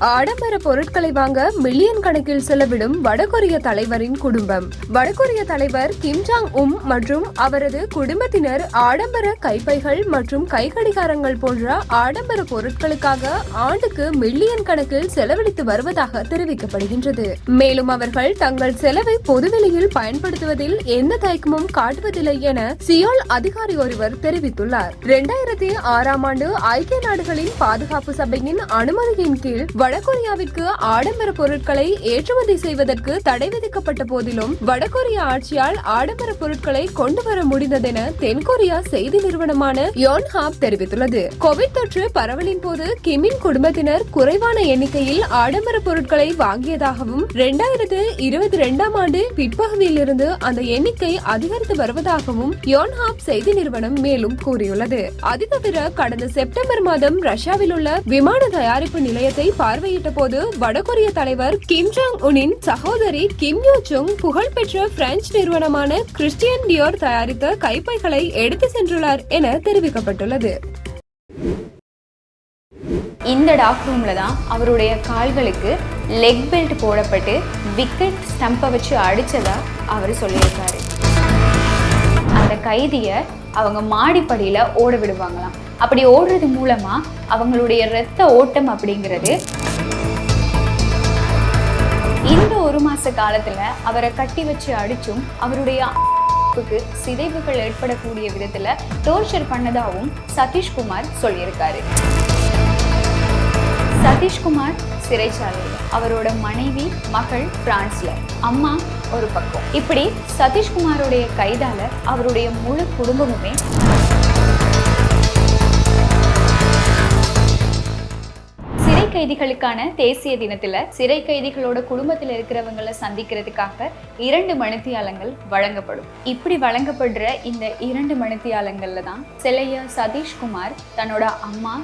ஆடம்பர பொருட்களை வாங்க மில்லியன் கணக்கில் செலவிடும் வடகொரிய தலைவரின் குடும்பம். வடகொரிய தலைவர் கிம் ஜாங் உன் மற்றும் அவரது குடும்பத்தினர் ஆடம்பர கைப்பைகள் மற்றும் கைக்கடிகாரங்கள் போன்ற ஆடம்பர பொருட்களுக்காக ஆண்டுக்கு மில்லியன் கணக்கில் செலவழித்து வருவதாக தெரிவிக்கப்படுகின்றது. மேலும் அவர்கள் தங்கள் செலவை பொதுவெளியில் பயன்படுத்துவதில் எந்த தயக்கமும் காட்டுவதில்லை என சியோல் அதிகாரி ஒருவர் தெரிவித்துள்ளார். 2006ஆம் ஆண்டு ஐக்கிய நாடுகளின் பாதுகாப்பு சபையின் அனுமதியின் கீழ் வடகொரியாவிற்கு ஆடம்பர பொருட்களை ஏற்றுமதி செய்வதற்கு தடை விதிக்கப்பட்ட போதிலும் வடகொரிய ஆட்சியால் ஆடம்பர பொருட்களை கொண்டு வர முடிந்ததென தென்கொரியா செய்தி நிறுவனமான யோன்ஹாப் தெரிவித்துள்ளது. கோவிட் தொற்று பரவலின் போது கிமின் குடும்பத்தினர் குறைவான எண்ணிக்கையில் ஆடம்பர பொருட்களை வாங்கியதாகவும் 2022ஆம் ஆண்டு பிற்பகுதியில் இருந்து அந்த எண்ணிக்கை அதிகரித்து வருவதாகவும் யோன்ஹாப் செய்தி நிறுவனம் மேலும் கூறியுள்ளது. அது தவிர கடந்த செப்டம்பர் மாதம் ரஷ்யாவில் உள்ள விமான தயாரிப்பு நிலையத்தை பார்வையிட்ட போது வடகொரிய தலைவர் கிம் ஜாங் உனின் சகோதரி கிம் யோ சுங் புகழ்பெற்ற பிரெஞ்சு நிறுவனமான கிறிஸ்டியன் டியோர் தயாரித்த கைப்பைகளை எடுத்து சென்றுள்ளார் என தெரிவிக்கப்பட்டுள்ளது. இந்த டாக் ரூம்ல தான் அவருடைய கால்களுக்கு லெக் பெல்ட் போடப்பட்டு விக்கெட் ஸ்டம்பை வச்சு அடிச்சதா அவர் சொல்லியிருக்காரு. அந்த கைதியை அவங்க மாடிப்படியில ஓட விடுவாங்களாம். அப்படி ஓடுறது மூலமா அவங்களுடைய இரத்த ஓட்டம் அப்படிங்கிறது இந்த ஒரு மாச காலத்துல அவரை கட்டி வச்சு அடிச்சும் அவருடைய சிதைவுகள் ஏற்படக்கூடிய விதத்துல டோர்ச்சர் பண்ணதாகவும் சதீஷ்குமார் சொல்லியிருக்காரு. சதீஷ்குமார் சிறைச்சாலையில், அவரோட மனைவி மகள் பிரான்ஸ்ல, அம்மா ஒரு பக்கம். இப்படி சதீஷ்குமாரோடைய கைதால அவருடைய முழு குடும்பமுமே சிறை கைதிகளுக்கான தேசிய தினத்துல சிறை கைதிகளோட குடும்பத்தில் இருக்கிறவங்களை சந்திக்கிறதுக்காக 2 மணித்தியாலங்கள் வழங்கப்படும். இப்படி வழங்கப்படுற இந்த 2 மணித்தியாலங்கள்ல தான் செல்லையா சதீஷ்குமார் தன்னோட அம்மா,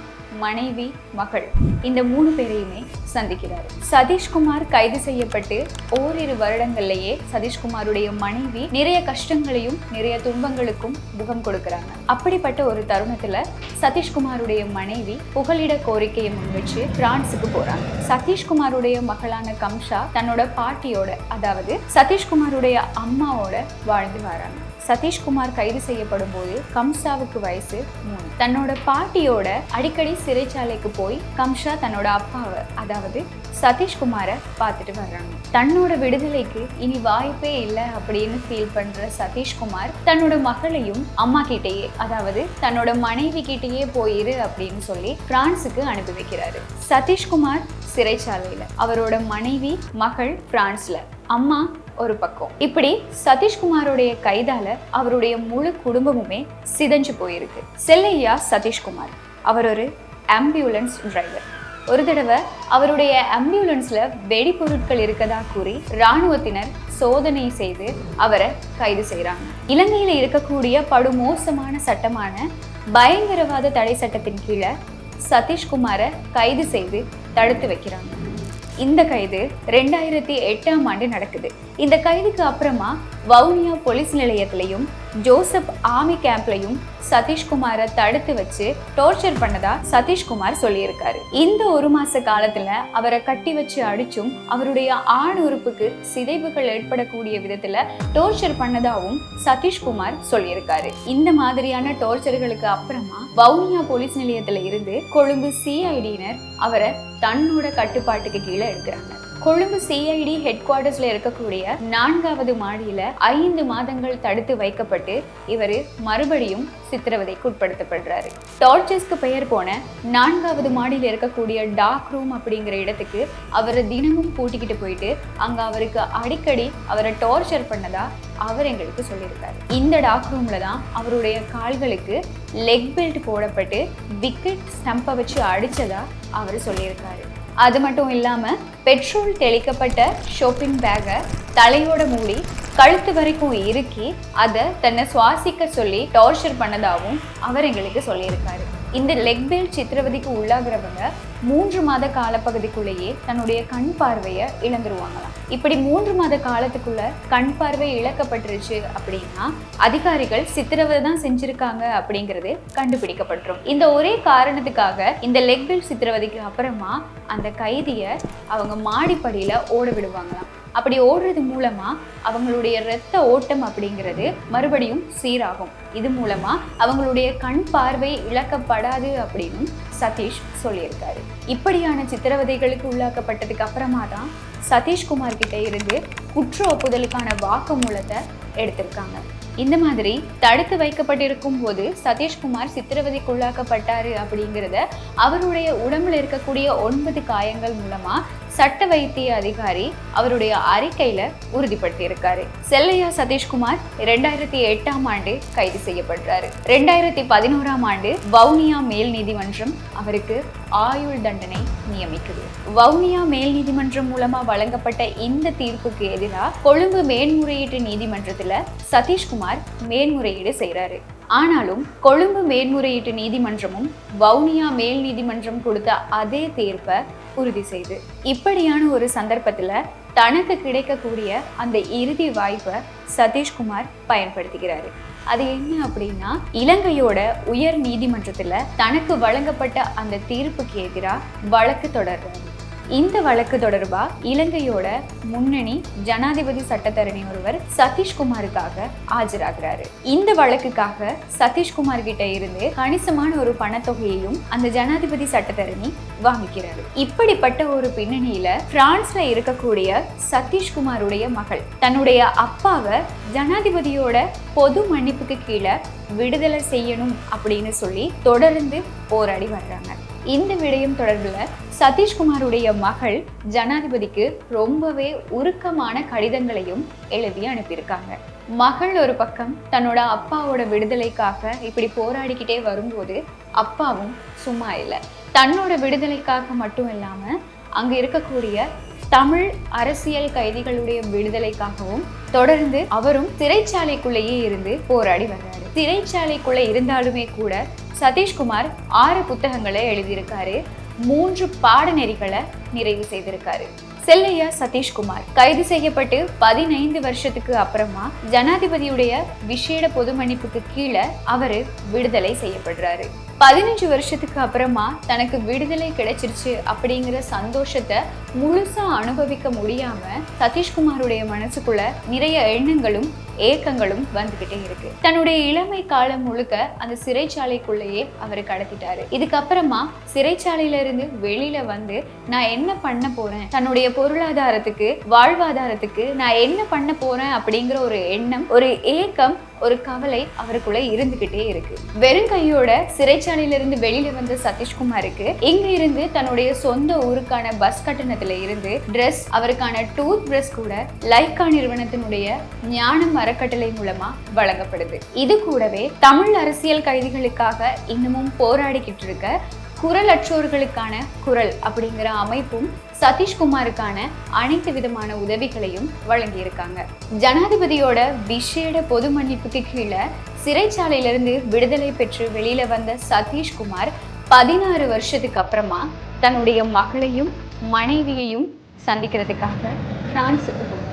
மனைவி, மகள் இந்த 3 பேரையுமே சந்திக்கிறார். சதீஷ்குமார் கைது செய்யப்பட்டு ஓரிரு வருடங்கள்லயே சதீஷ்குமாருடைய மனைவி நிறைய கஷ்டங்களையும் நிறைய துன்பங்களுக்கும் முகம் கொடுக்கறாங்க. அப்படிப்பட்ட ஒரு தருணத்துல சதீஷ்குமாருடைய மனைவி புகலிட கோரிக்கையை முன்வச்சு பிரான்ஸுக்கு போறாங்க. சதீஷ்குமாருடைய மகளான கம்ஷா தன்னோட பாட்டியோட, அதாவது சதீஷ்குமாருடைய அம்மாவோட வாழ்ந்து வராங்க. சதீஷ்குமார் கைது செய்யப்படும் போது கம்ஷாவுக்கு வயசு 3. தன்னோட பாட்டியோட அடிக்கடி சிறைச்சாலைக்கு போய் கம்ஷா தன்னோட அப்பாவை, அதாவது சதீஷ்குமாரை பார்த்துட்டு வர்றாங்க. தன்னோட விடுதலைக்கு இனி வாய்ப்பே இல்லை அப்படின்னு ஃபீல் பண்ற சதீஷ்குமார் தன்னோட மகளையும் அம்மா கிட்டேயே, அதாவது தன்னோட மனைவி கிட்டேயே போயிரு அப்படின்னு சொல்லி பிரான்ஸுக்கு அனுப்பி வைக்கிறாரு. சதீஷ்குமார் சிறைச்சாலையில, அவரோட மனைவி மகள் பிரான்ஸ்ல, அம்மா ஒரு பக்கம். இப்படி சதீஷ்குமாரோடைய கைதால அவருடைய முழு குடும்பமுமே சிதைஞ்சு போயிருக்கு. செல்லையா சதீஷ்குமார் அவர் ஒரு ஆம்புலன்ஸ் டிரைவர். ஒரு தடவை அவருடைய ஆம்புலன்ஸ்ல வெடிபொருட்கள் இருக்கதா கூறி இராணுவத்தினர் சோதனை செய்து அவரை கைது செய்யறாங்க. இலங்கையில இருக்கக்கூடிய படுமோசமான சட்டமான பயங்கரவாத தடை சட்டத்தின் கீழே சதீஷ்குமாரை கைது செய்து தடுத்து வைக்கிறாங்க. இந்த கைது 2008ஆம் ஆண்டு நடக்குது. இந்த கைதுக்கு அப்புறமா வவுனியா போலீஸ் நிலையத்திலையும் ஜோசப் ஆர்மி கேம்ப்லையும் சதீஷ்குமாரை தடுத்து வச்சு டோர்ச்சர் பண்ணதா சதீஷ்குமார் சொல்லியிருக்காரு. இந்த ஒரு மாச காலத்துல அவரை கட்டி வச்சு அடிச்சும் அவருடைய ஆண் உறுப்புக்கு சிதைவுகள் ஏற்படக்கூடிய விதத்துல டோர்ச்சர் பண்ணதாவும் சதீஷ்குமார் சொல்லியிருக்காரு. இந்த மாதிரியான டோர்ச்சர்களுக்கு அப்புறமா வவுனியா போலீஸ் நிலையத்துல இருந்து கொழும்பு சிஐடியினர் அவரை தன்னோட கட்டுப்பாட்டுக்கு கீழே எடுக்கிறாங்க. கொழும்பு சிஐடி ஹெட் குவார்டர்ஸ்ல இருக்கக்கூடிய 4வது மாடியில 5 மாதங்கள் தடுத்து வைக்கப்பட்டு இவர் மறுபடியும் சித்திரவதைக்கு உட்படுத்தப்படுறாரு. டார்ச்சர்ஸ்க்கு பெயர் போன 4வது மாடியில இருக்கக்கூடிய டார்க் ரூம் அப்படிங்கிற இடத்துக்கு அவரை தினமும் கூட்டிக்கிட்டு போயிட்டு அங்க அவருக்கு அடிக்கடி அவரை டார்ச்சர் பண்ணதா அவர் எங்களுக்கு சொல்லியிருக்காரு. இந்த டார்க் ரூம்ல தான் அவருடைய கால்களுக்கு லெக் பெல்ட் போடப்பட்டு விக்கெட் ஸ்டம்பை வச்சு அடிச்சதா அவர் சொல்லியிருக்காரு. அது மட்டும் இல்லாம பெட்ரோல் தெளிக்கப்பட்ட ஷாப்பிங் பேக்கை தலையோட மூடி கழுத்து வரைக்கும் இறுக்கி அதை தன்னை சுவாசிக்க சொல்லி டார்ச்சர் பண்ணதாகவும் அவர் எங்களுக்கு சொல்லியிருக்காரு. இந்த லெக் பெல்ட் சித்திரவதைக்கு உள்ளாகிறவங்க 3 மாத காலப்பகுதிக்குள்ளேயே தன்னுடைய கண் பார்வையை இழந்துருவாங்களாம். இப்படி 3 மாத காலத்துக்குள்ள கண் பார்வை இழக்கப்பட்டுருச்சு அப்படின்னா அதிகாரிகள் சித்திரவதை தான் செஞ்சிருக்காங்க அப்படிங்கிறது கண்டுபிடிக்கப்பட்டுரும். இந்த ஒரே காரணத்துக்காக இந்த லெக் பெல்ட் சித்திரவதைக்கு அப்புறமா அந்த கைதியை அவங்க மாடிப்படியில ஓட விடுவாங்களாம். அப்படி ஓடுறது மூலமா அவங்களுடைய இரத்த ஓட்டம் அப்படிங்கிறது மறுபடியும் சீராகும். இது மூலமா அவங்களுடைய கண் பார்வை இழக்கப்படாது அப்படின்னு சதீஷ் சொல்லியிருக்காரு. இப்படியான சித்திரவதைகளுக்கு உள்ளாக்கப்பட்டதுக்கு அப்புறமா தான் சதீஷ்குமார் கிட்ட இருந்து குற்ற ஒப்புதலுக்கான வாக்குமூலத்தை எடுத்திருக்காங்க. இந்த மாதிரி தடுத்து வைக்கப்பட்டிருக்கும் போது சதீஷ்குமார் சித்திரவதைக்குள்ளாக்கப்பட்டாரு அப்படிங்கிறத அவருடைய உடம்புல இருக்கக்கூடிய 9 காயங்கள் மூலமா சட்ட வைத்திய அதிகாரி அவருடைய அறிக்கையில உறுதிப்படுத்தி இருக்காரு. செல்லையா சதீஷ்குமார் 2008ஆம் ஆண்டு கைது செய்யப்படுறாரு. 2011ஆம் ஆண்டு வவுனியா மேல் நீதிமன்றம் அவருக்கு ஆயுள் தண்டனை நியமிக்குது. வவுனியா மேல் நீதிமன்றம் மூலமா வழங்கப்பட்ட இந்த தீர்ப்புக்கு எதிராக கொழும்பு மேன்முறையீட்டு நீதிமன்றத்துல சதீஷ்குமார் மேன்முறையீடு செய்யறாரு. ஆனாலும் கொழும்பு மேன்முறையீட்டு நீதிமன்றமும் வவுனியா மேல் நீதிமன்றம் கொடுத்த அதே தீர்ப்பை உறுதி செய்து இப்படியான ஒரு சந்தர்ப்பத்துல தனக்கு கிடைக்கக்கூடிய அந்த இறுதி வாய்ப்பை சதீஷ்குமார் பயன்படுத்திக்கிறாரு. அது என்ன அப்படின்னா, இலங்கையோட உயர் நீதிமன்றத்துல தனக்கு வழங்கப்பட்ட அந்த தீர்ப்புக்கு எதிராக வழக்கு தொடர்றாரு. இந்த வழக்கு தொடர்பா இலங்கையோட முன்னணி ஜனாதிபதி சட்டத்தரணி ஒருவர் சதீஷ்குமாருக்காக ஆஜராகிறாரு. இந்த வழக்குக்காக சதீஷ்குமார் கிட்ட இருந்து கணிசமான ஒரு பணத்தொகையையும் அந்த ஜனாதிபதி சட்டத்தரணி வாங்கிக்கிறாரு. இப்படிப்பட்ட ஒரு பின்னணியில பிரான்ஸ்ல இருக்கக்கூடிய சதீஷ்குமாருடைய மகள் தன்னுடைய அப்பாவை ஜனாதிபதியோட பொது மன்னிப்புக்கு கீழே விடுதலை செய்யணும் அப்படின்னு சொல்லி தொடர்ந்து போராடி வர்றாங்க. இந்த விடயம் தொடர்புல சதீஷ்குமாருடைய மகள் ஜனாதிபதிக்கு ரொம்பவே உருக்கமான கடிதங்களையும் எழுதி அனுப்பியிருக்காங்க. மகள் ஒரு பக்கம் தன்னோட அப்பாவோட விடுதலைக்காக இப்படி போராடிக்கிட்டே வரும்போது அப்பாவும் சும்மா இல்லை. தன்னோட விடுதலைக்காக மட்டும் இல்லாம அங்க இருக்கக்கூடிய தமிழ் அரசியல் கைதிகளுடைய விடுதலைக்காகவும் தொடர்ந்து அவரும் சிறைச்சாலைக்குள்ளேயே இருந்து போராடி வர்றாரு. சிறைச்சாலைக்குள்ள இருந்தாலுமே கூட சதீஷ்குமார் 6 புத்தகங்களை எழுதியிருக்காரு. 3 பாடநெறிகளை நிறைவு செய்திருக்காரு. செல்லையா சதீஷ்குமார் கைது செய்யப்பட்டு 15 வருஷத்துக்கு அப்புறமா ஜனாதிபதியுடைய விசேட பொது மன்னிப்புக்கு கீழே அவரு விடுதலை செய்யப்படுறாரு. 15 வருஷத்துக்கு அப்புறமா தனக்கு விடுதலை கிடைச்சிருச்சு அப்படிங்கிற சந்தோஷத்தை முழுசா அனுபவிக்க முடியாம சதீஷ்குமாருடைய மனசுக்குள்ள நிறைய எண்ணங்களும் ஏக்கங்களும் வந்துகிட்டே இருக்கு. தன்னுடைய இளமை காலம் முழுக்க அந்த சிறைச்சாலைக்குள்ளேயே அவர் கடத்திட்டாரு. இதுக்கப்புறமா சிறைச்சாலையில இருந்து வெளியில வந்து நான் என்ன பண்ண போறேன், தன்னுடைய பொருளாதாரத்துக்கு வாழ்வாதாரத்துக்கு நான் என்ன பண்ண போறேன் அப்படிங்கிற ஒரு எண்ணம், ஒரு ஏக்கம், ஒரு கவலை அவருக்குள்ள இருந்துகிட்டே இருக்கு. வெறும் கையோட சிறைச்சாலையிலிருந்து வெளியில வந்த சதீஷ்குமாருக்கு இங்க இருந்து தன்னுடைய சொந்த ஊருக்கான பஸ் கட்டணத்துல இருந்து ட்ரெஸ், அவருக்கான டூத் பிரஷ் கூட லைக்கா நிறுவனத்தினுடைய ஞானம் அறக்கட்டளை மூலமா வழங்கப்படுது. இது கூடவே தமிழ் அரசியல் கைதிகளுக்காக இன்னமும் போராடிக்கிட்டு இருக்க குரலற்றோர்களுக்கான குரல் அப்படிங்கிற அமைப்பும் சதீஷ்குமாருக்கான அனைத்து விதமான உதவிகளையும் வழங்கியிருக்காங்க. ஜனாதிபதியோட விசேட பொது மன்னிப்புக்கு கீழே சிறைச்சாலையிலிருந்து விடுதலை பெற்று வெளியில வந்த சதீஷ்குமார் 16 வருஷத்துக்கு அப்புறமா தன்னுடைய மகளையும் மனைவியையும் சந்திக்கிறதுக்காக பிரான்ஸுக்கு போனார்.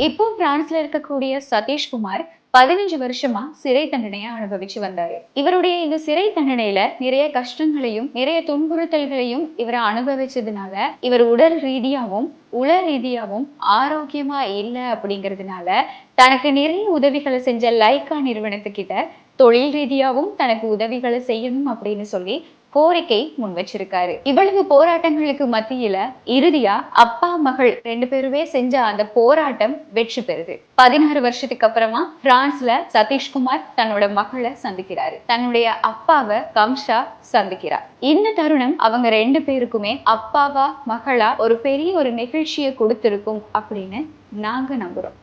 இப்போ பிரான்ஸ்ல இருக்கக்கூடிய சதீஷ்குமார் 15 வருஷமா சிறை தண்டனையை அனுபவிச்சு வந்தாரு. இவருடைய இந்த சிறை தண்டனையில நிறைய கஷ்டங்களையும் நிறைய துன்புறுத்தல்களையும் இவரை அனுபவிச்சதுனால இவர் உடல் ரீதியாகவும் உள ரீதியாகவும் ஆரோக்கியமா இல்லை அப்படிங்கிறதுனால தனக்கு நிறைய உதவிகளை செஞ்ச லைக்கா நிறுவனத்துக்கிட்ட தொழில் ரீதியாகவும் தனக்கு உதவிகளை செய்யணும் அப்படின்னு சொல்லி கோரிக்கை முன் வச்சிருக்காரு. இவ்வளவு போராட்டங்களுக்கு மத்தியில இறுதியா அப்பா மகள் 2 பேருமே செஞ்ச அந்த போராட்டம் வெற்றி பெறுது. 16 வருஷத்துக்கு அப்புறமா பிரான்ஸ்ல சதீஷ்குமார் தன்னோட மகளை சந்திக்கிறாரு. தன்னுடைய அப்பாவை கம்ஷா சந்திக்கிறார். இந்த தருணம் அவங்க 2 பேருக்குமே அப்பாவா மகளா ஒரு பெரிய ஒரு நிகழ்ச்சியை கொடுத்திருக்கும் அப்படின்னு நாங்க நம்புறோம்.